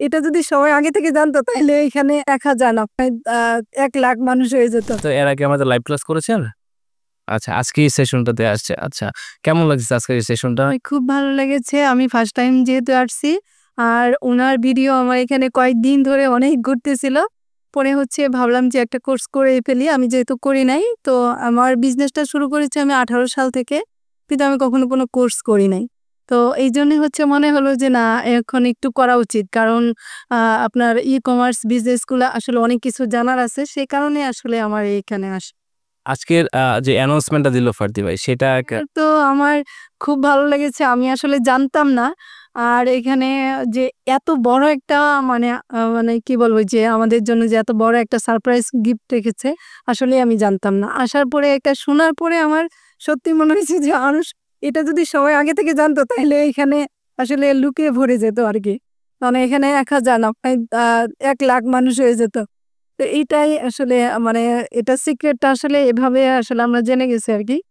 এটা যদি সবাই আগে থেকে জানতো তাহলে এখানে ১,০০০ না প্রায় ১,০০,০০০ মানুষ হয়ে যেত। তো এর আগে আমাদের লাইভ ক্লাস করেছেন? আচ্ছা, আজকে এই সেশনটাতে আসছে। আচ্ছা, কেমন লাগছে আজকের এই সেশনটা? খুব ভালো লেগেছে। আমি ফার্স্ট টাইম যেহেতু আসছি, আর উনার ভিডিও আমার এখানে কয়েকদিন ধরে অনেক ঘুরতেছিল। পরে হচ্ছে ভাবলাম যে একটা কোর্স করে ফেলি। আমি যেহেতু করি নাই, তো আমার বিজনেসটা শুরু করেছি আমি 18 সাল থেকে। কিন্তু আমি কখনো কোনো কোর্স করি নাই। তো এইজন্যই হচ্ছে মনে হলো যে না, এখন একটু করা উচিত। কারণ আপনার ই-কমার্স বিজনেসগুলা আসলে অনেক কিছু জানার আছে। সে কারণে আসলে আমার এইখানে আসা। আজকের যে অ্যানাউন্সমেন্টটা দিল ফার্দি ভাই সেটা তো আমার খুব ভালো লেগেছে। আমি আসলে জানতাম না। আর এখানে যে এত বড় একটা মানে মানে কি বলবো যে আমাদের জন্য যে এত বড় একটা সারপ্রাইজ গিফট রেখেছে, আসলেই আমি জানতাম না। আসার পরে এটা শোনার পরে আমার সত্যি মনে হয়েছে যে এটা যদি সবাই আগে থেকে জানতো তাহলে এখানে আসলে লুকিয়ে ভরে যেত আরকি। মানে এখানে ১,০০০ না প্রায় ১,০০,০০০ মানুষ হয়ে যেত। তো এইটাই আসলে মানে এটা সিক্রেটটা আসলে এভাবে আসলে আমরা জেনে গেছি আরকি।